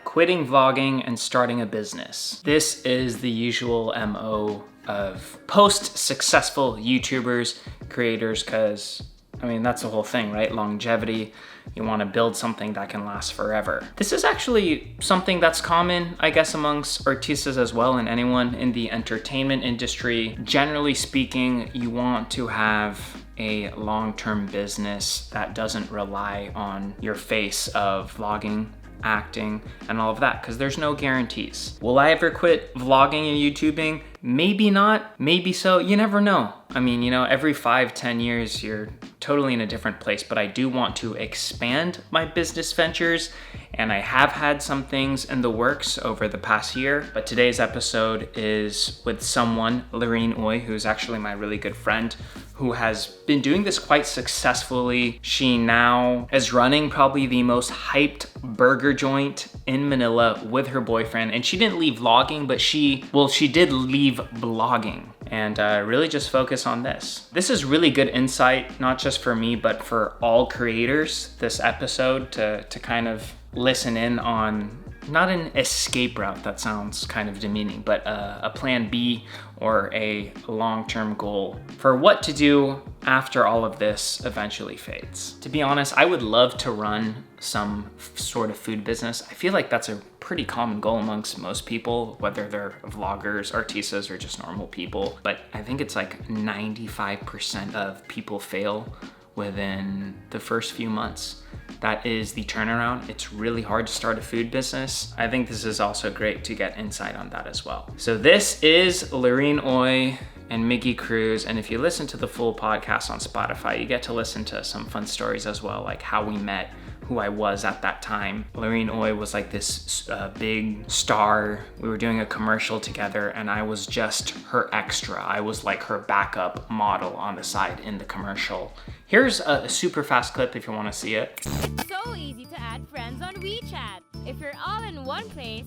quitting vlogging and starting a business. This is the usual MO of post-successful YouTubers, creators, because I mean, that's the whole thing, right? Longevity. You want to build something that can last forever. This is actually something that's common, I guess, amongst artistas as well, and anyone in the entertainment industry. Generally speaking, you want to have a long-term business that doesn't rely on your face of vlogging, acting, and all of that, because there's no guarantees. Will I ever quit vlogging and YouTubing? Maybe not, maybe so, you never know. I mean, you know, every 5-10 years, you're totally in a different place, but I do want to expand my business ventures, and I have had some things in the works over the past year, but today's episode is with someone, Laureen Oy, who's actually my really good friend, who has been doing this quite successfully. She now is running probably the most hyped burger joint in Manila with her boyfriend, and she didn't leave vlogging, but she did leave blogging and really just focus on this. This is really good insight, not just for me, but for all creators, this episode to kind of listen in on not an escape route, that sounds kind of demeaning, but a plan B or a long-term goal for what to do after all of this eventually fades. To be honest, I would love to run some sort of food business. I feel like that's a pretty common goal amongst most people, whether they're vloggers, artistas, or just normal people. But I think it's like 95% of people fail within the first few months. That is the turnaround. It's really hard to start a food business. I think this is also great to get insight on that as well. So this is Laureen Oy and Miggy Cruz, and if you listen to the full podcast on Spotify, you get to listen to some fun stories as well, like how we met, who I was at that time. Laureen Oy was like this big star. We were doing a commercial together and I was just her extra. I was like her backup model on the side in the commercial. Here's a super fast clip if you want to see it. It's so easy to add friends on WeChat. If you're all in one place,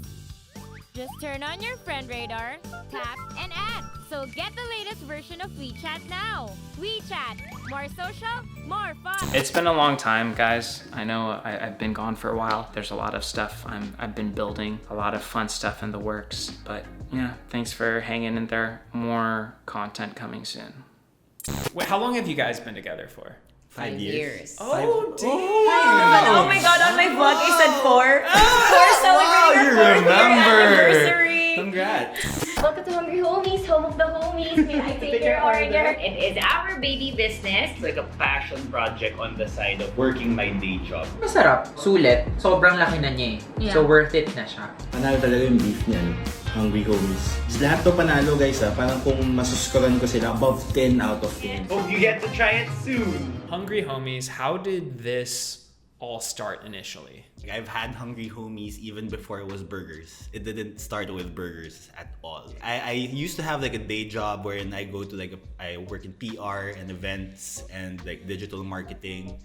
just turn on your friend radar, tap, and add. So get the latest version of WeChat now. WeChat, more social, more fun. It's been a long time, guys. I know I've been gone for a while. There's a lot of stuff I've been building, a lot of fun stuff in the works. But yeah, thanks for hanging in there. More content coming soon. Wait, how long have you guys been together for? 5 years. Oh, damn. Oh my god, on my vlog I said 4. We're celebrating you our 4th remember. year anniversary. Congrats. Welcome to Hungry Homies, home of the homies. May I take your order? It is our baby business. It's like a passion project on the side of working my day job. Masarap, sulit, sobrang laki na niya eh. So worth it na siya. Panalo talaga yung beef niya, no? Hungry Homies. Lahat to panalo guys ha, parang kung masuskoran ko sila, above 10 out of 10. Hope you get to try it soon. Hungry Homies, how did this all start initially? I've had Hungry Homies even before it was burgers. It didn't start with burgers at all. I used to have like a day job wherein I go to I work in PR and events and like digital marketing.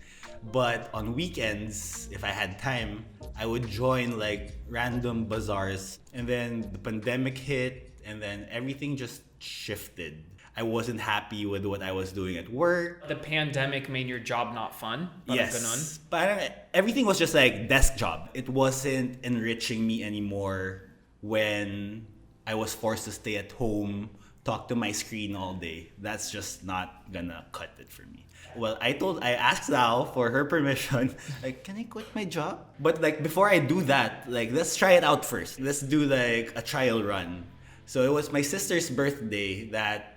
But on weekends, if I had time, I would join like random bazaars. And then the pandemic hit and then everything just shifted. I wasn't happy with what I was doing at work. The pandemic made your job not fun? Yes. Parang everything was just like desk job. It wasn't enriching me anymore when I was forced to stay at home, talk to my screen all day. That's just not gonna cut it for me. Well, I asked Zao for her permission. Like, can I quit my job? But like before I do that, like let's try it out first. Let's do like a trial run. So it was my sister's birthday that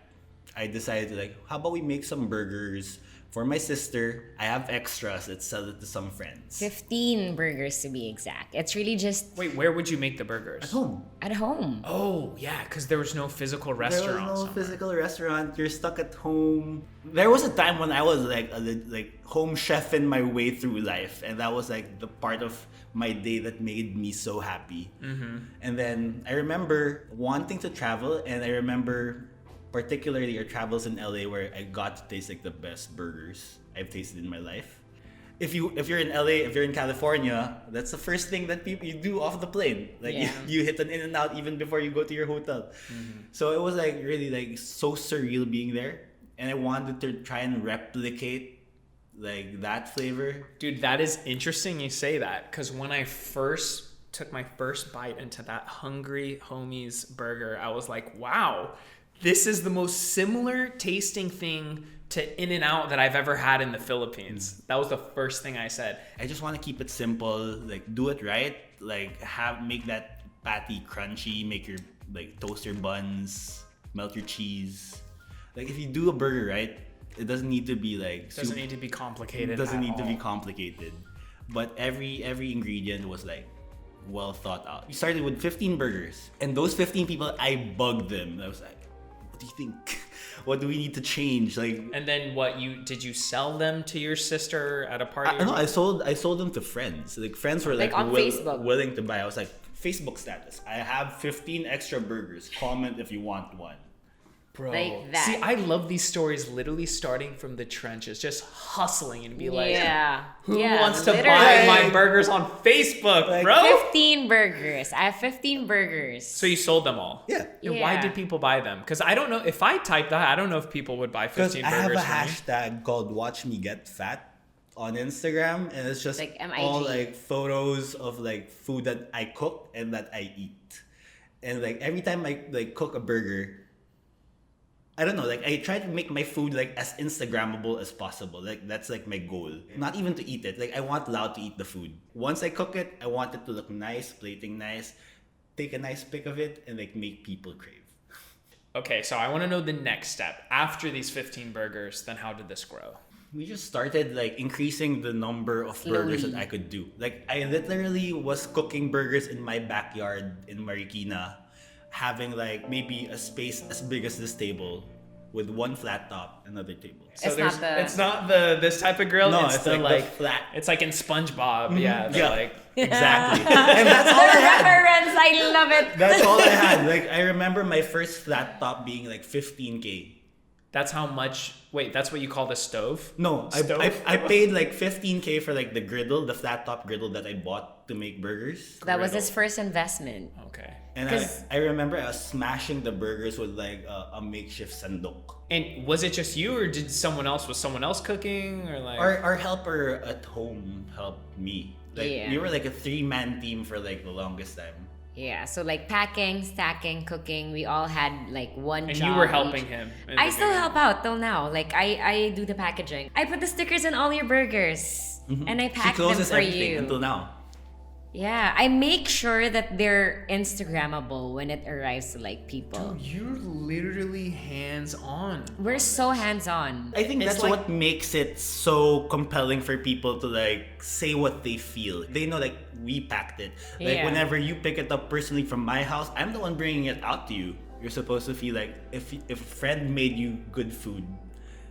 I decided to like, how about we make some burgers for my sister? I have extras. Let's sell it to some friends. 15 burgers to be exact. It's really just Wait, where would you make the burgers? At home. at home. Oh, yeah, because there was no physical restaurant. There was no somewhere. physical restaurant. You're stuck at home. There was a time when I was like home chef in my way through life, and that was like the part of my day that made me so happy. Mm-hmm. And then I remember wanting to travel, and I remember particularly your travels in LA where I got to taste like the best burgers I've tasted in my life. If you're in LA, if you're in California, that's the first thing that you do off the plane. Like you hit an In-N-Out even before you go to your hotel. Mm-hmm. So it was like really like so surreal being there, and I wanted to try and replicate like that flavor. Dude, that is interesting you say that, because when I first took my first bite into that Hungry Homies burger, I was like, wow, this is the most similar tasting thing to In-N-Out that I've ever had in the Philippines. That was the first thing I said. I just want to keep it simple, like do it right, like make that patty crunchy, make your like toast your buns, melt your cheese. Like if you do a burger right, it doesn't need to be like Doesn't need to be complicated. It doesn't need to be all. complicated. But every ingredient was like well thought out. We started with 15 burgers, and those 15 people, I bugged them. I was like, what do you think? What do we need to change? Like, and then did you sell them to your sister at a party? no, I sold them to friends. Like friends were like on Facebook. willing to buy. I was like, Facebook status. I have 15 extra burgers. Comment if you want one. Bro, Like that. see, I love these stories literally starting from the trenches, just hustling and be like, who Yeah, wants to literally. buy my burgers on Facebook, Like, bro? 15 burgers. I have 15 burgers. So you sold them all? Yeah. And why Yeah. did people buy them? Because I don't know, if I type that, I don't know if people would buy Because 15 I have burgers a for me. hashtag called Watch Me Get Fat on Instagram, and it's just Like MIG. all like photos of like food that I cook and that I eat. And like every time I like cook a burger, I don't know, like I try to make my food like as Instagrammable as possible. Like that's like my goal. Not even to eat it. Like I want Lau to eat the food. Once I cook it, I want it to look nice, plating nice, take a nice pic of it, and like make people crave. Okay, so I want to know the next step. After these 15 burgers, then how did this grow? We just started like increasing the number of burgers that I could do. Like I literally was cooking burgers in my backyard in Marikina, having like maybe a space as big as this table with one flat top, another table. So It's not this type of grill. No, it's it's the like the flat. It's like in SpongeBob. Yeah, Yeah. like Exactly. And that's all I had. Reference, I love it. That's all I had. Like I remember my first flat top being like 15K. that's how much. Wait, that's what you call the stove? No, Stove? I paid like 15K for like the griddle, the flat top griddle that I bought to make burgers. That was his first investment. Okay. And 'Cause- I remember I was smashing the burgers with like a makeshift sandok. And was it just you, or was someone else cooking, or like? Our helper at home helped me. Like Yeah. we were like a 3-man team for like the longest time. Yeah, so like packing, stacking, cooking, we all had like one and job. you were helping each. him. in I the still beginning. help out till now. Like I do the packaging. I put the stickers in all your burgers and I She pack them closes for everything you. until now. Yeah, I make sure that they're Instagrammable when it arrives to like people. You're literally hands-on. We're so hands-on. I think It's that's like- what makes it so compelling for people to like say what they feel. They know like we packed it. Like Yeah. whenever you pick it up personally from my house, I'm the one bringing it out to you. You're supposed to feel like if a friend made you good food,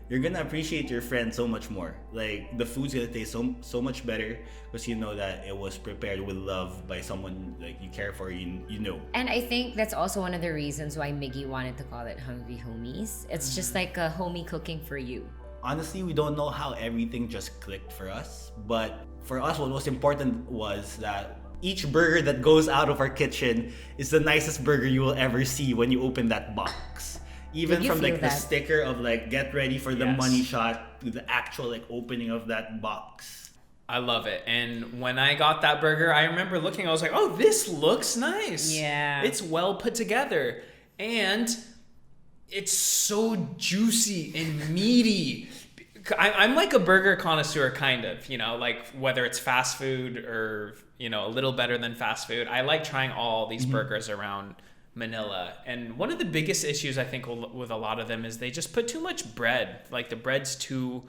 you're gonna appreciate your friend so much more. Like the food's gonna taste so much better because you know that it was prepared with love by someone like you care for, you know. And I think that's also one of the reasons why Miggy wanted to call it Hungry Homies. It's just like a homie cooking for you. Honestly, we don't know how everything just clicked for us, but for us, what was important was that each burger that goes out of our kitchen is the nicest burger you will ever see when you open that box. Even Did you from like feel the that? sticker of like get ready for the Yes. money shot to the actual like opening of that box. I love it. And when I got that burger, I remember looking, I was like, oh, this looks nice. Yeah. It's well put together. And it's so juicy and meaty. I'm like a burger connoisseur, kind of, you know, like whether it's fast food or, you know, a little better than fast food. I like trying all these burgers around Manila. And one of the biggest issues I think with a lot of them is they just put too much bread. Like the bread's too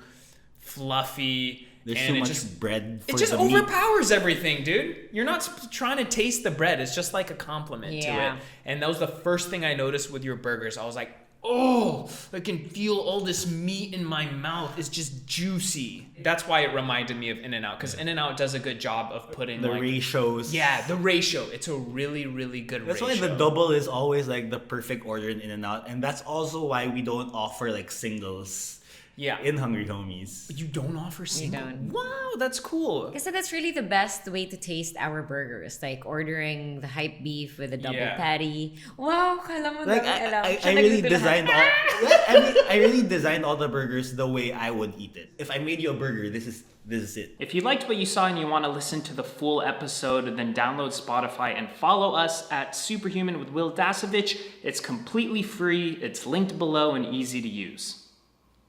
fluffy. There's and so it much just, bread for it just the meat. overpowers everything, dude. You're not trying to taste the bread. It's just like a compliment to Yeah. it. And that was the first thing I noticed with your burgers. I was like, oh, I can feel all this meat in my mouth. It's just juicy. That's why it reminded me of In-N-Out, because In-N-Out does a good job of putting The like, ratios. yeah, the ratio. It's a really, really good That's ratio. why the double is always like the perfect order in In-N-Out, and that's also why we don't offer like singles. Yeah. in Hungry Homies. You don't offer single? don't. Wow, that's cool. Kasi that's really the best way to taste our burgers. Like ordering the hype beef with a double Yeah. patty. Wow, kala mo Like dami alam. I Siya really nagluto lahat. designed all. I really designed all the burgers the way I would eat it. If I made you a burger, this is it. If you liked what you saw and you want to listen to the full episode, then download Spotify and follow us at Superhuman with Will Dasovich. It's completely free, it's linked below and easy to use.